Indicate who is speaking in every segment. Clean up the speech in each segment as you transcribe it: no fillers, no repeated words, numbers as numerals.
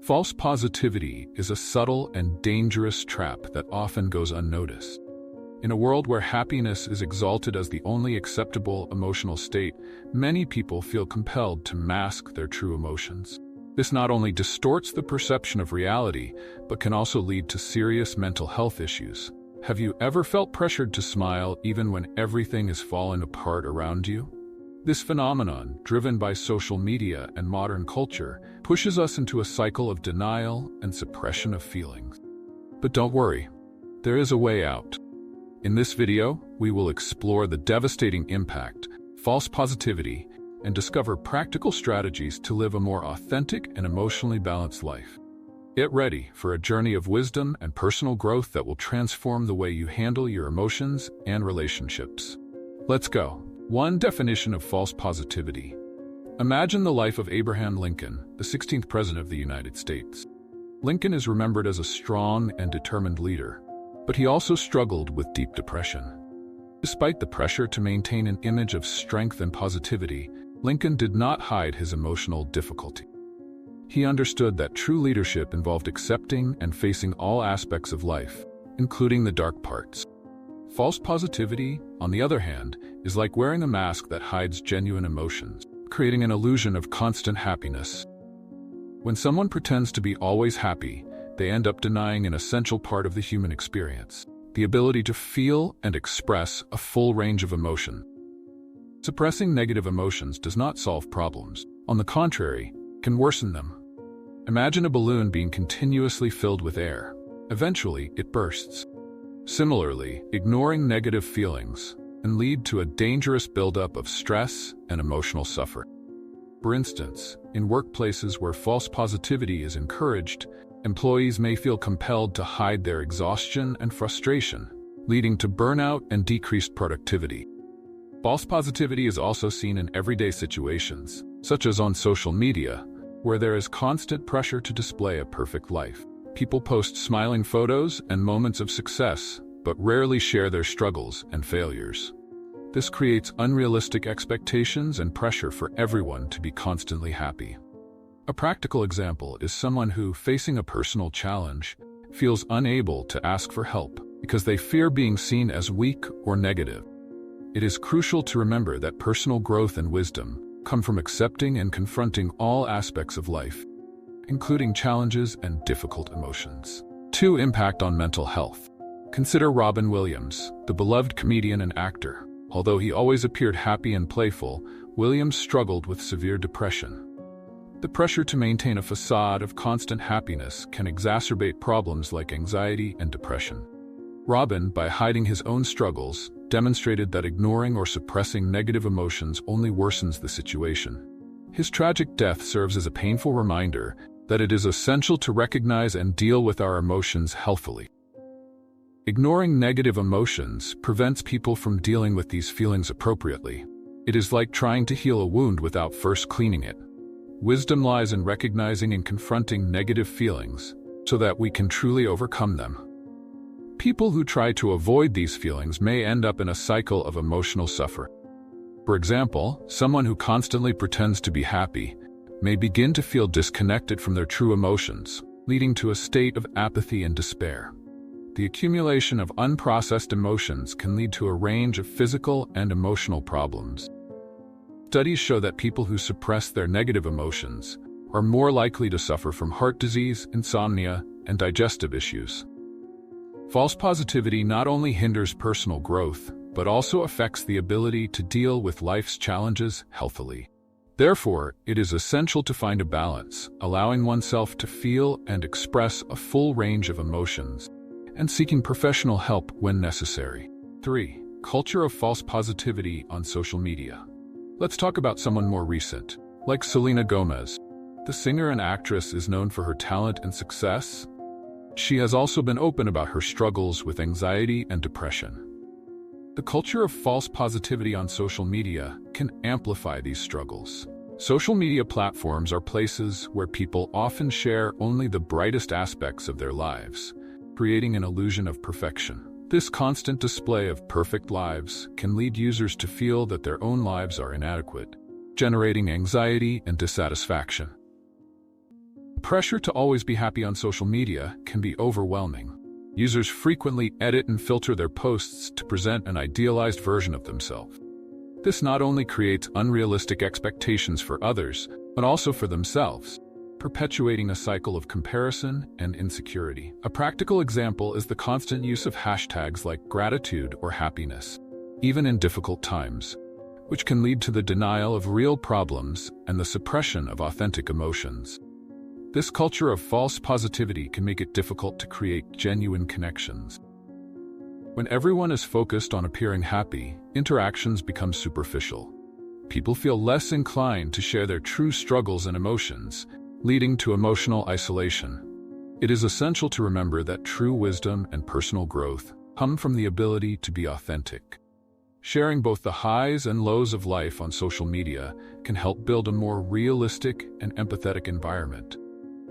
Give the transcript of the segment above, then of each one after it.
Speaker 1: False positivity is a subtle and dangerous trap that often goes unnoticed. In a world where happiness is exalted as the only acceptable emotional state, many people feel compelled to mask their true emotions. This not only distorts the perception of reality, but can also lead to serious mental health issues. Have you ever felt pressured to smile even when everything is falling apart around you? This phenomenon, driven by social media and modern culture, pushes us into a cycle of denial and suppression of feelings. But don't worry, there is a way out. In this video, we will explore the devastating impact, false positivity, and discover practical strategies to live a more authentic and emotionally balanced life. Get ready for a journey of wisdom and personal growth that will transform the way you handle your emotions and relationships. Let's go. 1. Definition of false positivity. Imagine the life of Abraham Lincoln, the 16th President of the United States. Lincoln is remembered as a strong and determined leader, but he also struggled with deep depression. Despite the pressure to maintain an image of strength and positivity, Lincoln did not hide his emotional difficulty. He understood that true leadership involved accepting and facing all aspects of life, including the dark parts. False positivity, on the other hand, is like wearing a mask that hides genuine emotions, creating an illusion of constant happiness. When someone pretends to be always happy, they end up denying an essential part of the human experience, the ability to feel and express a full range of emotion. Suppressing negative emotions does not solve problems. On the contrary, it can worsen them. Imagine a balloon being continuously filled with air. Eventually, it bursts. Similarly, ignoring negative feelings can lead to a dangerous buildup of stress and emotional suffering. For instance, in workplaces where false positivity is encouraged, employees may feel compelled to hide their exhaustion and frustration, leading to burnout and decreased productivity. False positivity is also seen in everyday situations, such as on social media, where there is constant pressure to display a perfect life. People post smiling photos and moments of success, but rarely share their struggles and failures. This creates unrealistic expectations and pressure for everyone to be constantly happy. A practical example is someone who, facing a personal challenge, feels unable to ask for help because they fear being seen as weak or negative. It is crucial to remember that personal growth and wisdom come from accepting and confronting all aspects of life, including challenges and difficult emotions. 2. Impact on mental health. Consider Robin Williams, the beloved comedian and actor. Although he always appeared happy and playful, Williams struggled with severe depression. The pressure to maintain a facade of constant happiness can exacerbate problems like anxiety and depression. Robin, by hiding his own struggles, demonstrated that ignoring or suppressing negative emotions only worsens the situation. His tragic death serves as a painful reminder that it is essential to recognize and deal with our emotions healthily. Ignoring negative emotions prevents people from dealing with these feelings appropriately. It is like trying to heal a wound without first cleaning it. Wisdom lies in recognizing and confronting negative feelings so that we can truly overcome them. People who try to avoid these feelings may end up in a cycle of emotional suffering. For example, someone who constantly pretends to be happy may begin to feel disconnected from their true emotions, leading to a state of apathy and despair. The accumulation of unprocessed emotions can lead to a range of physical and emotional problems. Studies show that people who suppress their negative emotions are more likely to suffer from heart disease, insomnia, and digestive issues. False positivity not only hinders personal growth, but also affects the ability to deal with life's challenges healthily. Therefore, it is essential to find a balance, allowing oneself to feel and express a full range of emotions, and seeking professional help when necessary. 3. Culture of false positivity on social media. Let's talk about someone more recent, like Selena Gomez. The singer and actress is known for her talent and success. She has also been open about her struggles with anxiety and depression. The culture of false positivity on social media can amplify these struggles. Social media platforms are places where people often share only the brightest aspects of their lives, creating an illusion of perfection. This constant display of perfect lives can lead users to feel that their own lives are inadequate, generating anxiety and dissatisfaction. Pressure to always be happy on social media can be overwhelming. Users frequently edit and filter their posts to present an idealized version of themselves. This not only creates unrealistic expectations for others, but also for themselves, perpetuating a cycle of comparison and insecurity. A practical example is the constant use of hashtags like gratitude or happiness, even in difficult times, which can lead to the denial of real problems and the suppression of authentic emotions. This culture of false positivity can make it difficult to create genuine connections. When everyone is focused on appearing happy, interactions become superficial. People feel less inclined to share their true struggles and emotions, leading to emotional isolation. It is essential to remember that true wisdom and personal growth come from the ability to be authentic. Sharing both the highs and lows of life on social media can help build a more realistic and empathetic environment,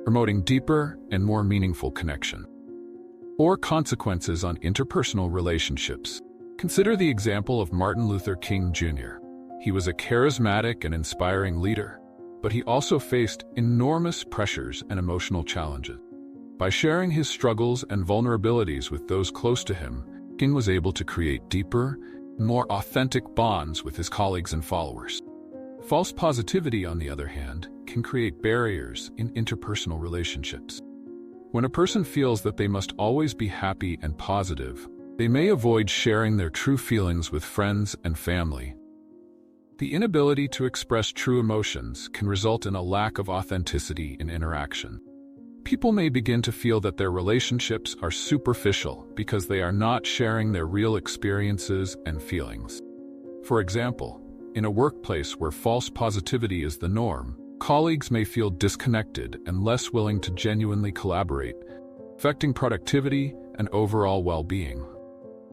Speaker 1: promoting deeper and more meaningful connection. Or consequences on interpersonal relationships. Consider the example of Martin Luther King Jr. He was a charismatic and inspiring leader, but he also faced enormous pressures and emotional challenges. By sharing his struggles and vulnerabilities with those close to him, King was able to create deeper, more authentic bonds with his colleagues and followers. False positivity, on the other hand, can create barriers in interpersonal relationships. When a person feels that they must always be happy and positive, they may avoid sharing their true feelings with friends and family. The inability to express true emotions can result in a lack of authenticity in interaction. People may begin to feel that their relationships are superficial because they are not sharing their real experiences and feelings. For example, in a workplace where false positivity is the norm, colleagues may feel disconnected and less willing to genuinely collaborate, affecting productivity and overall well-being.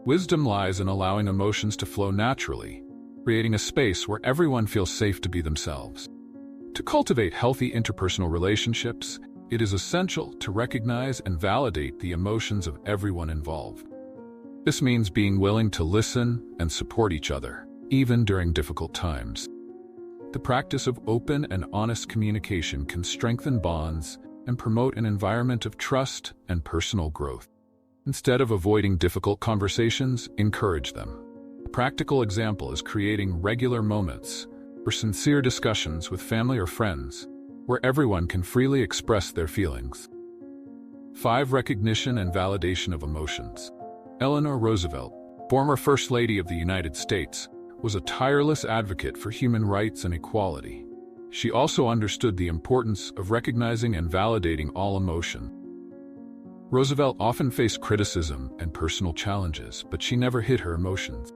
Speaker 1: Wisdom lies in allowing emotions to flow naturally, creating a space where everyone feels safe to be themselves. To cultivate healthy interpersonal relationships, it is essential to recognize and validate the emotions of everyone involved. This means being willing to listen and support each other, even during difficult times. The practice of open and honest communication can strengthen bonds and promote an environment of trust and personal growth. Instead of avoiding difficult conversations, encourage them. A practical example is creating regular moments for sincere discussions with family or friends, where everyone can freely express their feelings. 5. Recognition and validation of emotions. Eleanor Roosevelt, former First Lady of the United States, was a tireless advocate for human rights and equality. She also understood the importance of recognizing and validating all emotion. Roosevelt often faced criticism and personal challenges, but she never hid her emotions.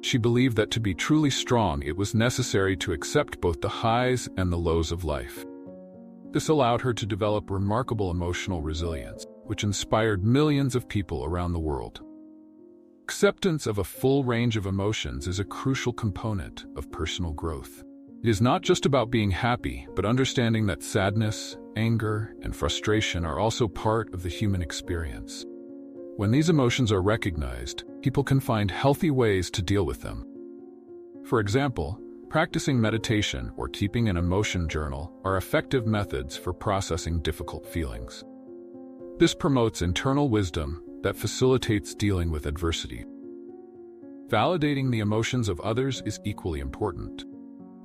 Speaker 1: She believed that to be truly strong, it was necessary to accept both the highs and the lows of life. This allowed her to develop remarkable emotional resilience, which inspired millions of people around the world. Acceptance of a full range of emotions is a crucial component of personal growth. It is not just about being happy, but understanding that sadness, anger, and frustration are also part of the human experience. When these emotions are recognized, people can find healthy ways to deal with them. For example, practicing meditation or keeping an emotion journal are effective methods for processing difficult feelings. This promotes internal wisdom that facilitates dealing with adversity. Validating the emotions of others is equally important.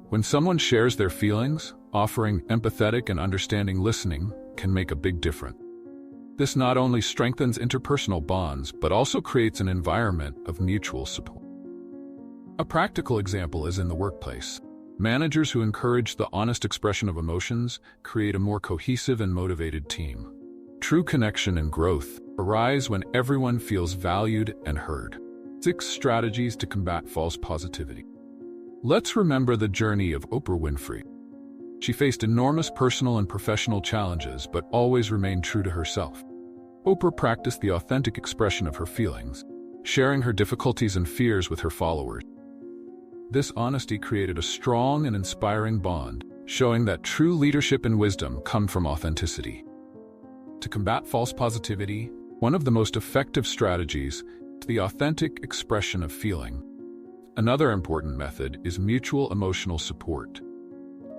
Speaker 1: When someone shares their feelings, offering empathetic and understanding listening can make a big difference. This not only strengthens interpersonal bonds, but also creates an environment of mutual support. A practical example is in the workplace. Managers who encourage the honest expression of emotions create a more cohesive and motivated team. True connection and growth arise when everyone feels valued and heard. 6 strategies to combat false positivity. Let's remember the journey of Oprah Winfrey. She faced enormous personal and professional challenges, but always remained true to herself. Oprah practiced the authentic expression of her feelings, sharing her difficulties and fears with her followers. This honesty created a strong and inspiring bond, showing that true leadership and wisdom come from authenticity. To combat false positivity, one of the most effective strategies is the authentic expression of feeling. Another important method is mutual emotional support.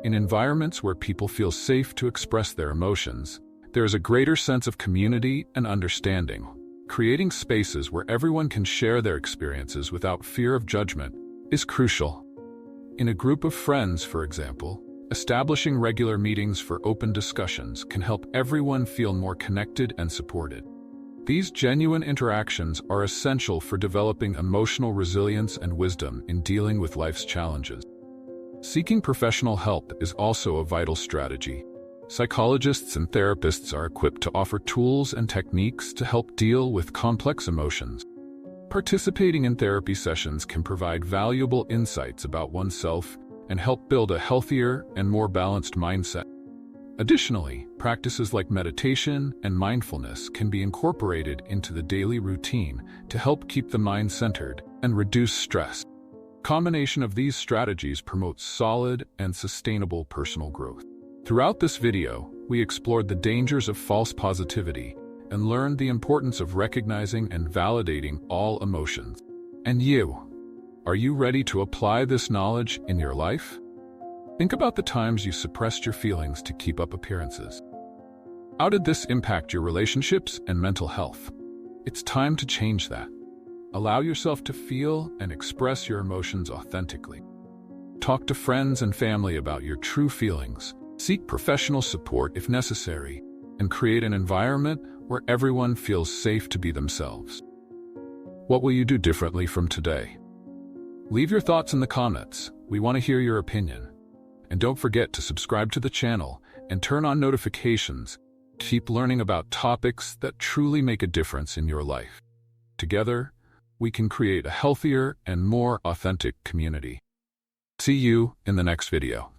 Speaker 1: In environments where people feel safe to express their emotions, there is a greater sense of community and understanding. Creating spaces where everyone can share their experiences without fear of judgment is crucial. In a group of friends, for example, establishing regular meetings for open discussions can help everyone feel more connected and supported. These genuine interactions are essential for developing emotional resilience and wisdom in dealing with life's challenges. Seeking professional help is also a vital strategy. Psychologists and therapists are equipped to offer tools and techniques to help deal with complex emotions. Participating in therapy sessions can provide valuable insights about oneself and help build a healthier and more balanced mindset. Additionally, practices like meditation and mindfulness can be incorporated into the daily routine to help keep the mind centered and reduce stress. Combination of these strategies promotes solid and sustainable personal growth. Throughout this video, we explored the dangers of false positivity and learned the importance of recognizing and validating all emotions. And you, are you ready to apply this knowledge in your life? Think about the times you suppressed your feelings to keep up appearances. How did this impact your relationships and mental health? It's time to change that. Allow yourself to feel and express your emotions authentically. Talk to friends and family about your true feelings. Seek professional support if necessary, and create an environment where everyone feels safe to be themselves. What will you do differently from today? Leave your thoughts in the comments. We want to hear your opinion. And don't forget to subscribe to the channel and turn on notifications. Keep learning about topics that truly make a difference in your life. Together, we can create a healthier and more authentic community. See you in the next video.